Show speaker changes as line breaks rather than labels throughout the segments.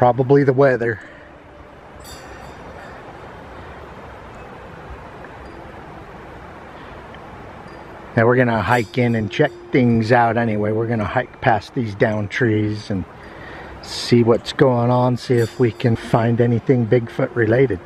Probably the weather. Now we're gonna hike in and check things out anyway. We're gonna hike past these down trees and see what's going on, see if we can find anything Bigfoot related.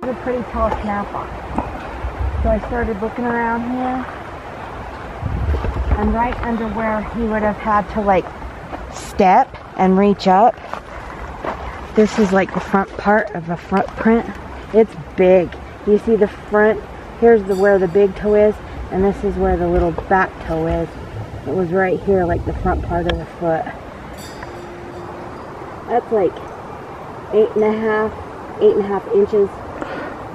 A pretty tall snap-off. So I started looking around here, and right under where he would have had to like step and reach up, this is like the front part of the front print. It's big. You see the front, here's where the big toe is, and this is where the little back toe is. It was right here, like the front part of the foot. That's like 8.5 inches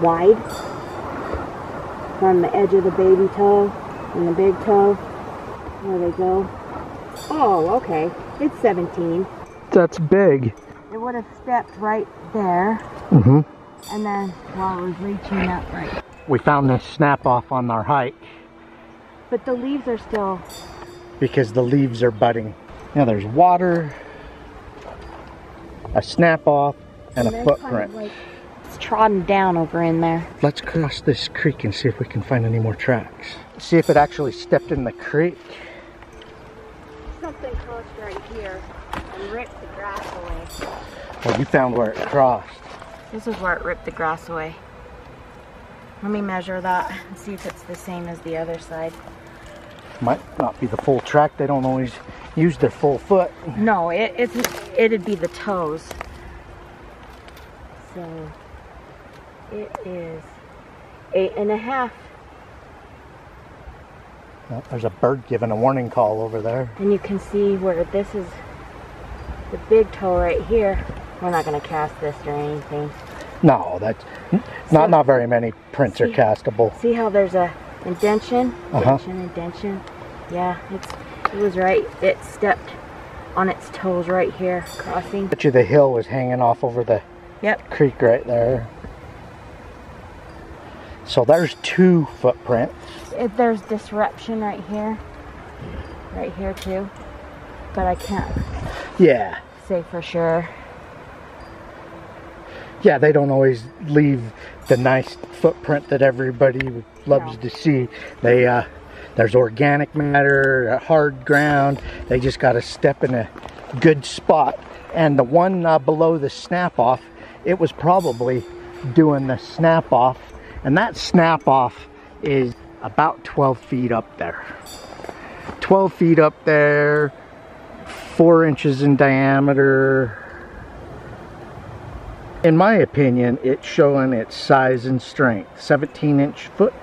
wide from the edge of the baby toe and the big toe. There they go. Oh, okay. It's 17.
That's big.
It would have stepped right there.
Mm-hmm.
And then while it was reaching up right.
We found this snap off on our hike.
But the leaves are still...
Because the leaves are budding. Now there's water, a snap off, and a footprint.
Kind of like it's trodden down over in there.
Let's cross this creek and see if we can find any more tracks. See if it actually stepped in the creek.
Something crossed right here and ripped the grass away.
Well, you found where it crossed.
This is where it ripped the grass away. Let me measure that and see if it's the same as the other side.
Might not be the full track. They don't always use their full foot.
No, it'd be the toes. So it is 8.5.
Well, there's a bird giving a warning call over there.
And you can see where this is the big toe right here. We're not going to cast this or anything.
No, that's not very many prints are castable.
See how there's a indention?
Uh-huh.
Indention. Yeah, it was right. It stepped on its toes right here, crossing.
Bet you the hill was hanging off over the creek right there. So there's 2 footprints.
There's disruption right here too, but I can't say for sure.
Yeah, they don't always leave the nice footprint that everybody loves to see. They there's organic matter, hard ground. They just got to step in a good spot. And the one below the snap off, it was probably doing the snap off, and that snap off is about 12 feet up there. 12 feet up there, 4 inches in diameter. In my opinion, it's showing its size and strength. 17-inch foot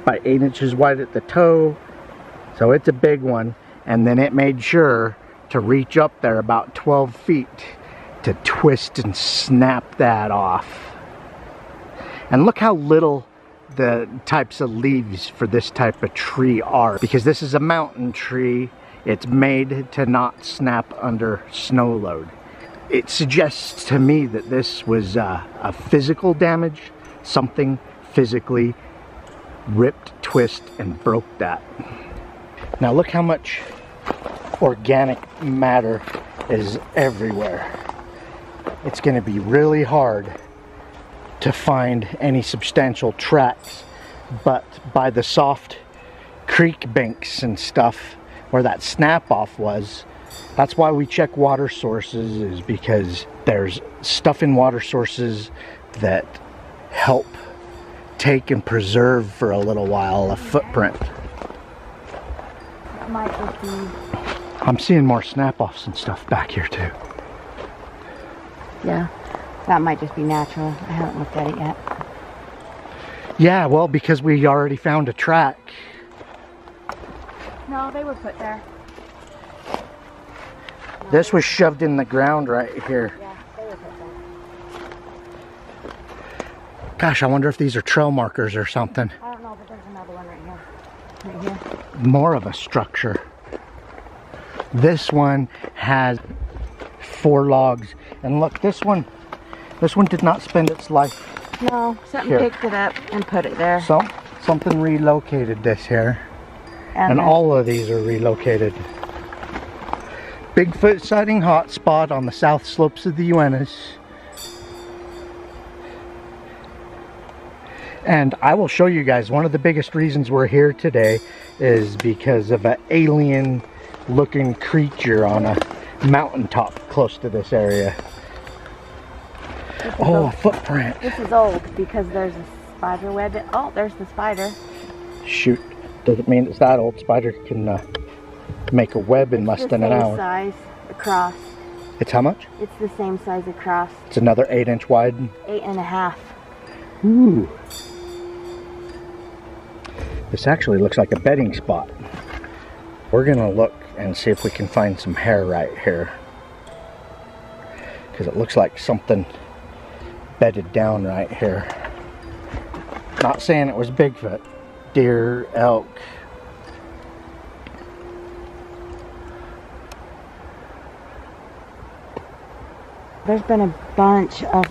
by 8 inches wide at the toe. So it's a big one. And then it made sure to reach up there about 12 feet to twist and snap that off. And look how little the types of leaves for this type of tree are. Because this is a mountain tree, it's made to not snap under snow load. It suggests to me that this was a physical damage. Something physically ripped, twist, and broke that. Now look how much organic matter is everywhere. It's going to be really hard to find any substantial tracks, but by the soft creek banks and stuff where that snap off was, that's why we check water sources, is because there's stuff in water sources that help take and preserve for a little while a footprint.
That might just be...
I'm seeing more snap-offs and stuff back here too.
Yeah, that might just be natural. I haven't looked at it yet.
Yeah, well, because we already found a track.
No, they were put there.
This was shoved in the ground right here.
Yeah, they were put there.
Gosh, I wonder if these are trail markers or something.
I don't know, but there's another one right here. Right here.
More of a structure. This one has 4 logs. And look, this one did not spend its life.
No, something
Here.
picked it up and put it there.
Something relocated this here. And
then,
all of these are relocated. Bigfoot sighting hotspot on the south slopes of the Uintas. And I will show you guys, one of the biggest reasons we're here today is because of an alien looking creature on a mountaintop close to this area. Oh, a footprint.
This is old because there's a spider web. Oh, there's the spider.
Shoot, doesn't mean it's that old. Spider can make a web in less than an hour.
It's the same size across.
It's how much?
It's the same size across.
It's another 8-inch wide.
8.5.
Ooh. This actually looks like a bedding spot. We're gonna look and see if we can find some hair right here. Because it looks like something bedded down right here. Not saying it was Bigfoot. Deer, elk.
There's been a bunch of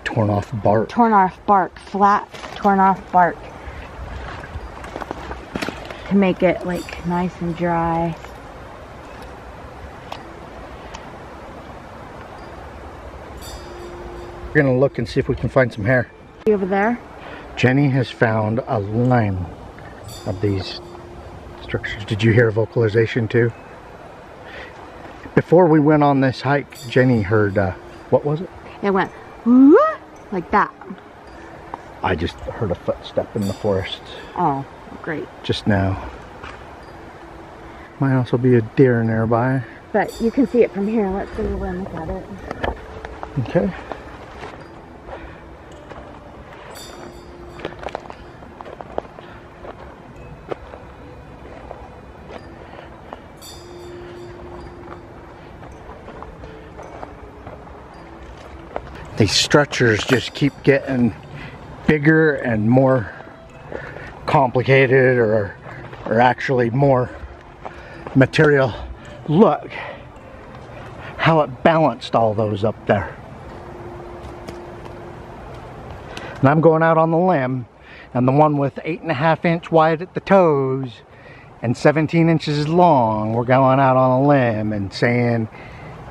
Torn off bark.
torn off bark, flat torn off bark, to make it like nice and dry.
We're gonna look and see if we can find some hair.
See over there?
Jenny has found a line of these structures. Did you hear vocalization too? Before we went on this hike, Jenny heard, what was it?
It went "Whoa," like that.
I just heard a footstep in the forest
Oh, great.
just now. Might also be a deer nearby.
But you can see it from here. Let's go over and look at it.
Okay. These structures just keep getting bigger and more complicated, or actually more material. Look how it balanced all those up there. And I'm going out on the limb, and the one with 8.5-inch wide at the toes and 17 inches long, we're going out on a limb and saying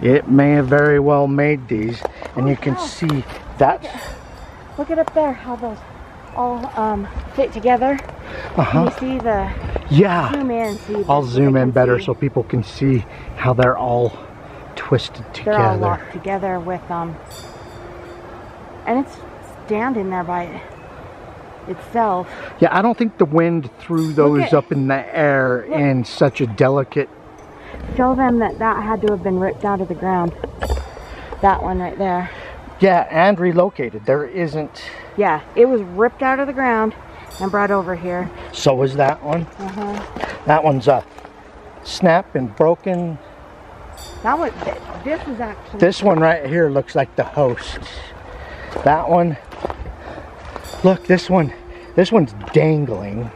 it may have very well made these. And you can see that.
Look at up there, how those all fit together. Can you see the...
Yeah.
Zoom in. See
I'll zoom in better so people can see how they're all twisted together.
They're all locked together with and it's standing there by itself.
Yeah, I don't think the wind threw those up in the air in such a delicate...
Show them that had to have been ripped out of the ground. That one right there.
Yeah, and relocated. There isn't...
Yeah, it was ripped out of the ground and brought over here.
So was that one. That one's snapped and broken.
That one, this is actually...
This one right here looks like the host. That one... Look, this one's dangling.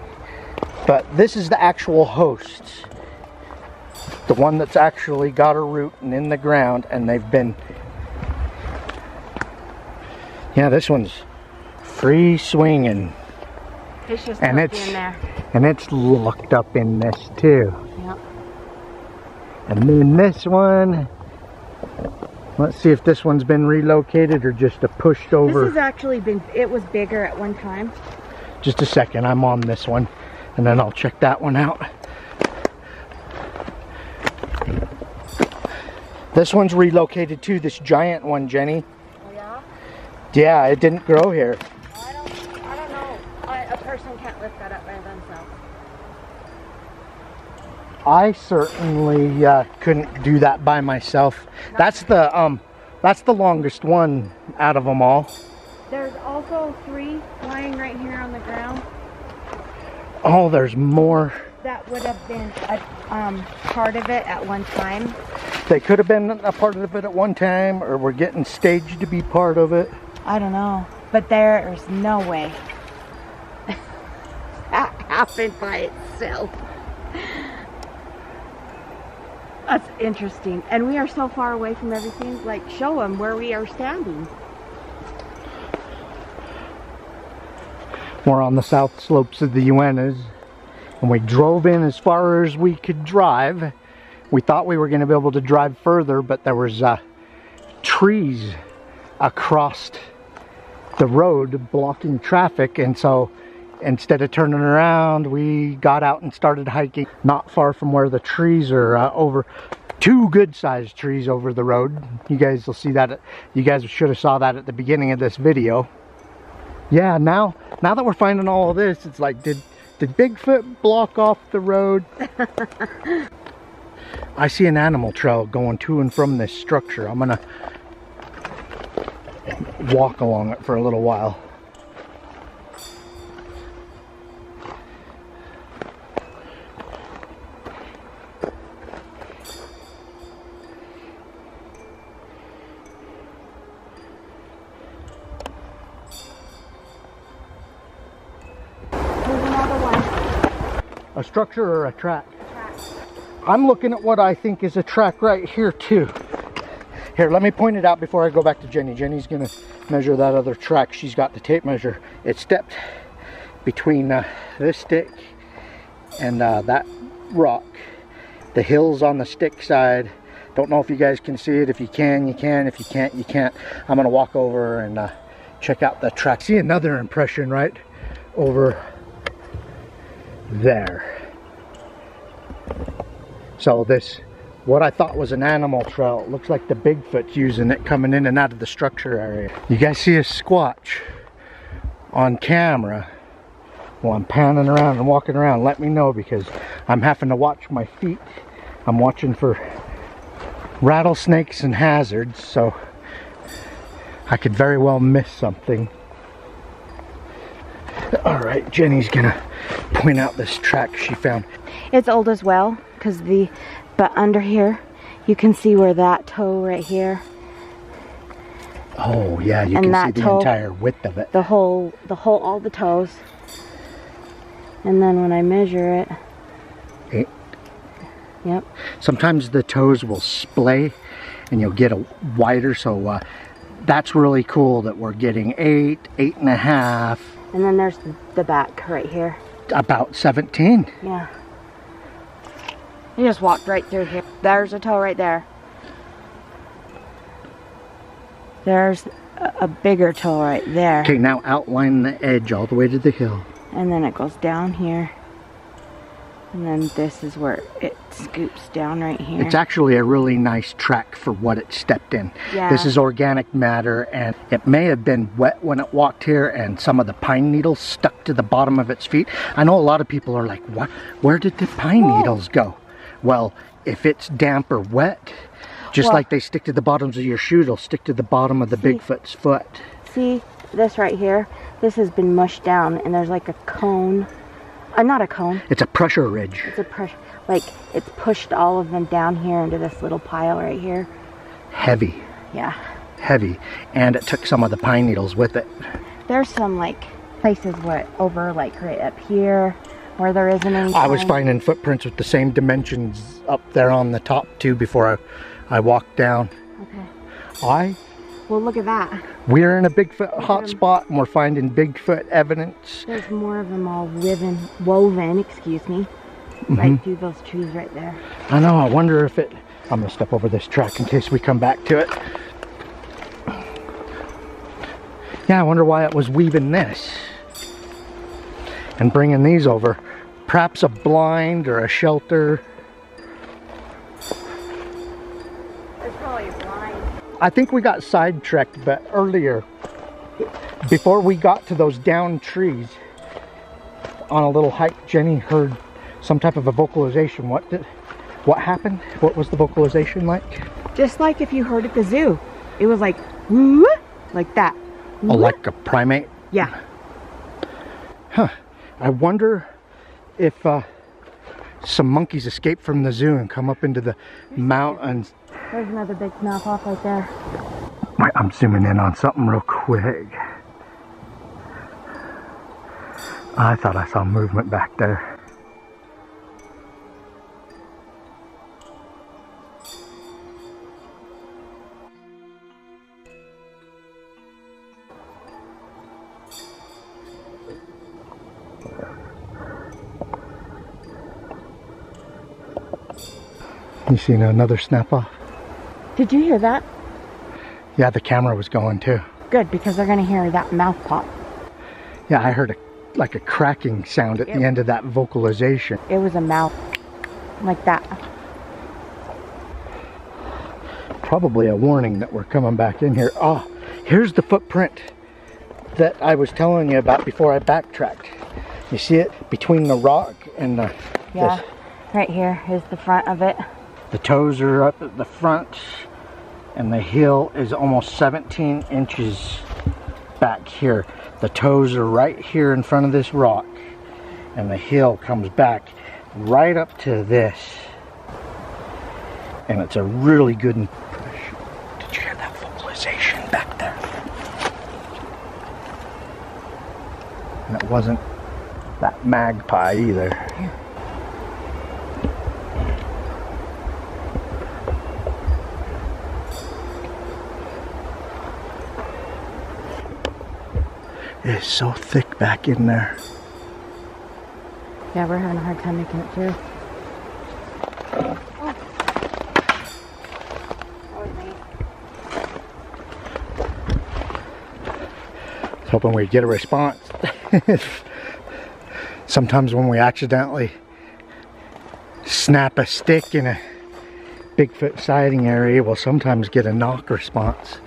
But this is the actual host. The one that's actually got a root and in the ground, and they've been... Yeah, this one's free swinging.
It's just
and
tucked in there.
And it's locked up in this too.
Yep.
And then this one, let's see if this one's been relocated or just a pushed over.
This has actually been, it was bigger at one time.
Just a second, I'm on this one, and then I'll check that one out. This one's relocated too, this giant one, Jenny.
Oh yeah?
Yeah, it didn't grow here.
I don't know. A person can't lift that up by themselves.
I certainly couldn't do that by myself. That's the longest one out of them all.
There's also 3 lying right here on the ground.
Oh, there's more.
That would have been a part of it at one time.
They could have been a part of it at one time, or we're getting staged to be part of it.
I don't know, but there's no way that happened by itself. That's interesting. And we are so far away from everything. Like, show them where we are standing.
We're on the south slopes of the Uintas, and we drove in as far as we could drive. We thought we were going to be able to drive further, but there was trees across the road blocking traffic, and so instead of turning around, we got out and started hiking not far from where the trees are over. 2 good-sized trees over the road. You guys will see that. You guys should have saw that at the beginning of this video. Yeah, now that we're finding all of this, it's like, did Bigfoot block off the road? I see an animal trail going to and from this structure. I'm gonna walk along it for a little while. A structure or a track? I'm looking at what I think is a track right here too. Here, let me point it out before I go back to Jenny. Jenny's gonna measure that other track. She's got the tape measure. It stepped between this stick and that rock. The hill's on the stick side. Don't know if you guys can see it. If you can, you can. If you can't, you can't. I'm gonna walk over and check out the track. See another impression right over there. So this, what I thought was an animal trail, it looks like the Bigfoot's using it coming in and out of the structure area. You guys see a Sasquatch on camera while I'm panning around and walking around? Let me know, because I'm having to watch my feet. I'm watching for rattlesnakes and hazards, so I could very well miss something. Alright, Jenny's gonna point out this track she found.
It's old as well, but under here you can see where that toe right here.
Oh yeah, you can see the toe, entire width of it.
The whole, all the toes. And then when I measure it,
8.
Yep.
Sometimes the toes will splay and you'll get a wider, so that's really cool that we're getting 8, 8.5.
And then there's the back right here.
About 17.
Yeah. You just walked right through here. There's a toe right there. There's a bigger toe right there.
Okay, now outline the edge all the way to the hill.
And then it goes down here. And then this is where it scoops down right here.
It's actually a really nice track for what it stepped in.
Yeah.
This is organic matter, and it may have been wet when it walked here, and some of the pine needles stuck to the bottom of its feet. I know a lot of people are like, what? Where did the pine needles go? Well, if it's damp or wet, just like they stick to the bottoms of your shoe, they'll stick to the bottom of the Bigfoot's foot.
See this right here? This has been mushed down, and there's like a cone. Not a cone.
It's a pressure ridge.
It's a pressure, like it's pushed all of them down here into this little pile right here.
Heavy.
Yeah.
Heavy. And it took some of the pine needles with it.
There's some like places where over like right up here where there isn't any
I was finding footprints with the same dimensions up there on the top too before I walked down.
Okay. Well, look at that.
We're in a Bigfoot hotspot, and we're finding Bigfoot evidence.
There's more of them all woven, excuse me, right through those trees right there.
I know, I wonder if it... I'm going to step over this track in case we come back to it. Yeah, I wonder why it was weaving this and bringing these over. Perhaps a blind or a shelter. I think we got sidetracked, but earlier, before we got to those down trees, on a little hike, Jenny heard some type of a vocalization. What did What happened? What was the vocalization like?
Just like if you heard at the zoo. It was like, woo, like that.
Oh, like a primate?
Yeah.
Huh. I wonder if some monkeys escape from the zoo and come up into the mountains.
There's another big snap off right there.
Wait, I'm zooming in on something real quick. I thought I saw movement back there. You seen another snap off?
Did you hear that?
Yeah, the camera was going too.
Good, because they're gonna hear that mouth pop.
Yeah, I heard like a cracking sound at the end of that vocalization.
It was a mouth, like that.
Probably a warning that we're coming back in here. Oh, here's the footprint that I was telling you about before I backtracked. You see it between the rock and the...
Yeah, right here is the front of it.
The toes are up at the front, and the heel is almost 17 inches back here. The toes are right here in front of this rock, and the heel comes back right up to this. And it's a really good impression. Did you hear that vocalization back there? And it wasn't that magpie either.
Here.
It is so thick back in there.
Yeah, we're having a hard time making it through.
I was hoping we'd get a response. Sometimes when we accidentally snap a stick in a Bigfoot sighting area, we'll sometimes get a knock response.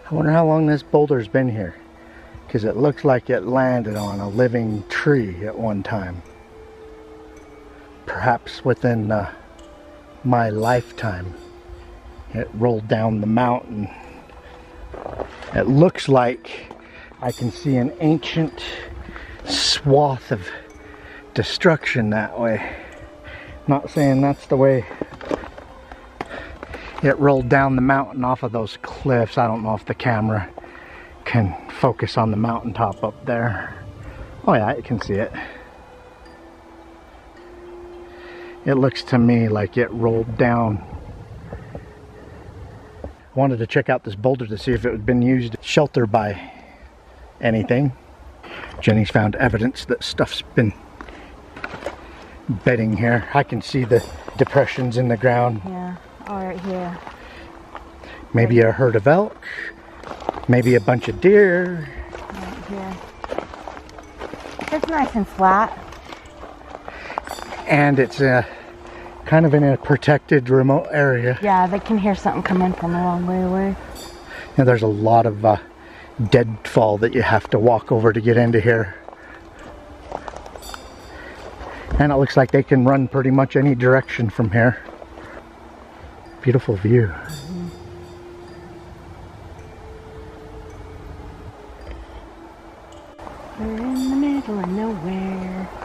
I wonder how long this boulder's been here, because it looks like it landed on a living tree at one time. Perhaps within my lifetime. It rolled down the mountain. It looks like I can see an ancient swath of destruction that way. Not saying that's the way it rolled down the mountain off of those cliffs. I don't know if the camera can focus on the mountaintop up there. Oh yeah, you can see it. It looks to me like it rolled down. I wanted to check out this boulder to see if it had been used as shelter by anything. Jenny's found evidence that stuff's been bedding here. I can see the depressions in the ground.
Yeah, all right here.
Maybe a herd of elk. Maybe a bunch of deer.
Right here. It's nice and flat.
And it's kind of in a protected remote area.
Yeah, they can hear something coming from a long way away.
And there's a lot of deadfall that you have to walk over to get into here. And it looks like they can run pretty much any direction from here. Beautiful view.
We're in the middle of nowhere.